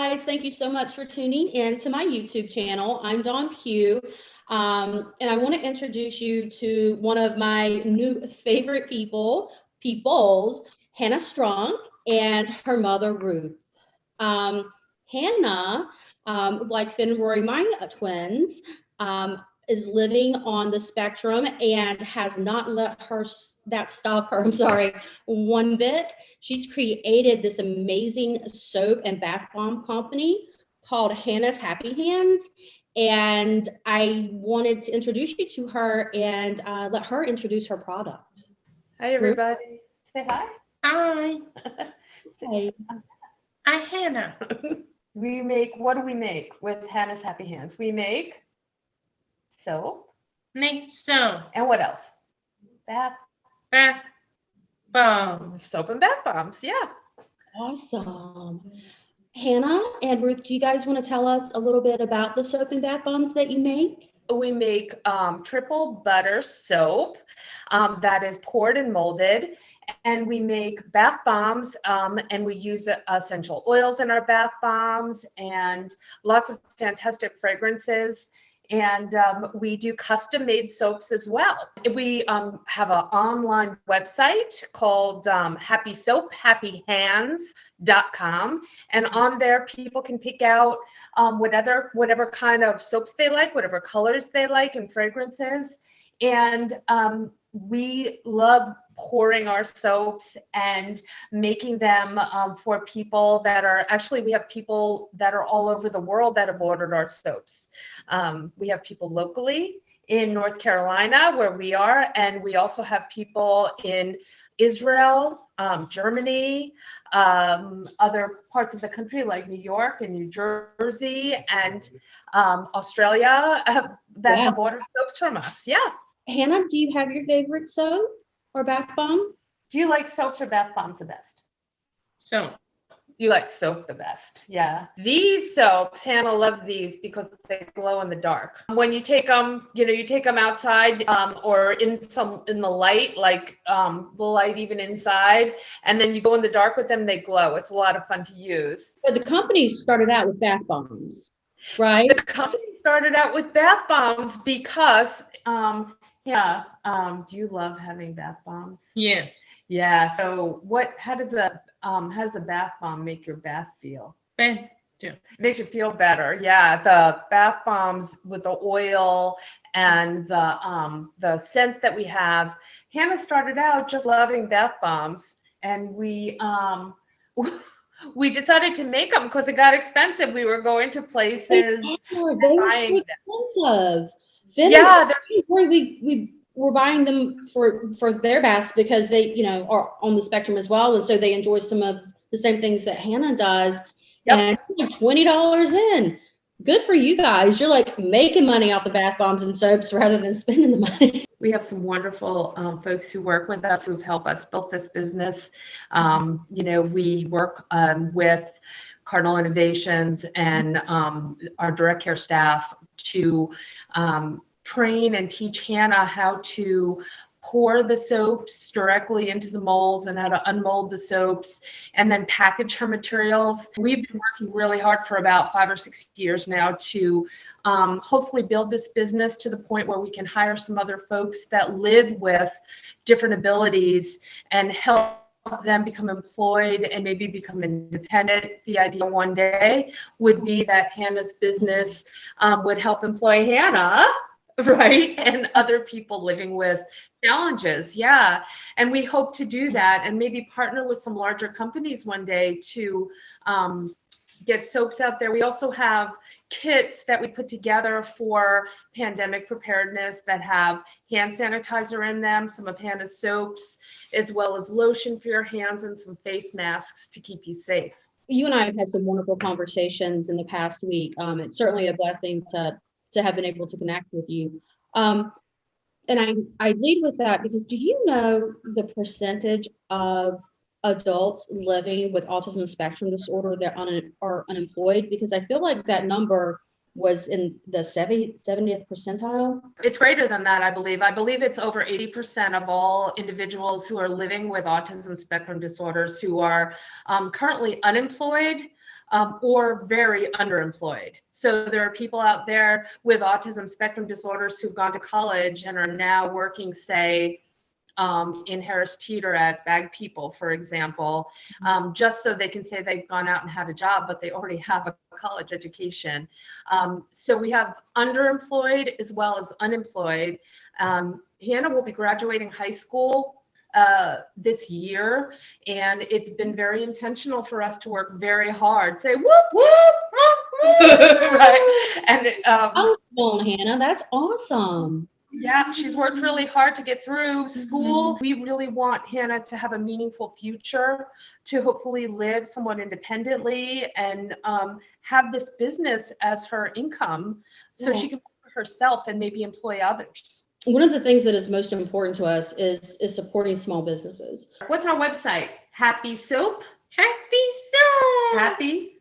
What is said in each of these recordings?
guys. Thank you so much for tuning in to my YouTube channel. I'm Dawn Pugh, and I want to introduce you to one of my new favorite peoples, Hannah Strunk, and her mother, Ruth. Hannah, like Finn and Rory, my twins, is living on the spectrum and has not let that stop her. I'm sorry, one bit. She's created this amazing soap and bath bomb company called Hannah's Happy Hands. And I wanted to introduce you to her and let her introduce her product. Hi, everybody. Say hi. Hi, Hey. I'm Hannah. What do we make with Hannah's Happy Hands? We make soap. Make soap, And what else? Bath bomb. soap and bath bombs. Yeah. Awesome. Hannah and Ruth, do you guys want to tell us a little bit about the soap and bath bombs that you make? We make triple butter soap that is poured and molded. And we make bath bombs and we use essential oils in our bath bombs and lots of fantastic fragrances. And we do custom made soaps as well. We have an online website called happyhands.com. And on there, people can pick out whatever kind of soaps they like, whatever colors they like and fragrances. And we love pouring our soaps and making them for people that are we have people that are all over the world that have ordered our soaps. We have people locally in North Carolina where we are, and we also have people in Israel, Germany, other parts of the country like New York and New Jersey and Australia that have ordered soaps from us. Yeah. Hannah, do you have your favorite soap or bath bomb? Do you like soaps or bath bombs the best? Soap. You like soap the best. Yeah. These soaps, Hannah loves these because they glow in the dark. When you take them, you take them outside or in the light, like the light even inside, and then you go in the dark with them, they glow. It's a lot of fun to use. But the company started out with bath bombs, right? The company started out with bath bombs because do you love having bath bombs? Yes. Yeah. So how does a bath bomb make your bath feel? Better. Makes you feel better. Yeah. The bath bombs with the oil and the scents that we have. Hannah started out just loving bath bombs, and we decided to make them because it got expensive. We were going to places. They were so expensive. We were buying them for their baths because they, are on the spectrum as well, and so they enjoy some of the same things that Hannah does. Yep. And like $20 in. Good for you guys. You're like making money off the bath bombs and soaps rather than spending the money. We have some wonderful folks who work with us who've helped us build this business. We work with Cardinal Innovations and our direct care staff to train and teach Hannah how to pour the soaps directly into the molds and how to unmold the soaps and then package her materials. We've been working really hard for about 5 or 6 years now to hopefully build this business to the point where we can hire some other folks that live with different abilities and help them become employed and maybe become independent. The idea one day would be that Hannah's business would help employ Hannah, right? And other people living with challenges. Yeah. And we hope to do that and maybe partner with some larger companies one day to get soaps out there. We also have kits that we put together for pandemic preparedness that have hand sanitizer in them, some of Hannah's soaps, as well as lotion for your hands and some face masks to keep you safe. You and I have had some wonderful conversations in the past week. It's certainly a blessing to have been able to connect with you. And I lead with that because do you know the percentage of adults living with autism spectrum disorder that are unemployed? Because I feel like that number was in the 70th percentile. It's greater than that, I believe. I believe it's over 80% of all individuals who are living with autism spectrum disorders who are currently unemployed or very underemployed. So there are people out there with autism spectrum disorders who've gone to college and are now working, say, in Harris Teeter as bag people, for example, just so they can say they've gone out and had a job, but they already have a college education. So we have underemployed as well as unemployed. Hannah will be graduating high school this year, and it's been very intentional for us to work very hard. Say whoop whoop, right? And Awesome, Hannah. That's awesome. yeah, she's worked really hard to get through school. We really want Hannah to have a meaningful future, to hopefully live somewhat independently and have this business as her income so she can work for herself and maybe employ others. One of the things that is most important to us is supporting small businesses. What's our website? Happy Soap? Happy soap. Happy?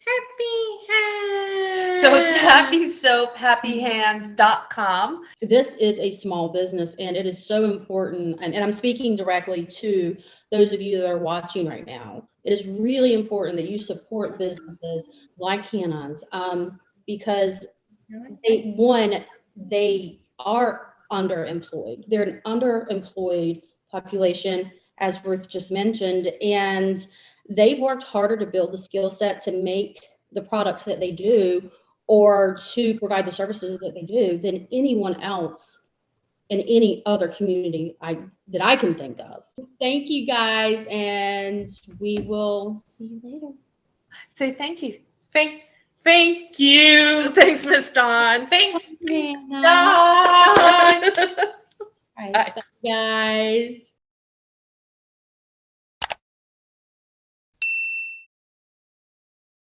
Happy hands. So it's happysoaphappyhands.com. This is a small business, and it is so important. And I'm speaking directly to those of you that are watching right now. It is really important that you support businesses like Hannah's because they are underemployed. They're an underemployed population, as Ruth just mentioned, and they've worked harder to build the skill set to make the products that they do or to provide the services that they do than anyone else in any other community that I can think of. Thank you guys, and we will see you later. Say thank you. Thank you. Thanks, Miss Dawn. Thanks, Hannah. Dawn. All right, bye, guys.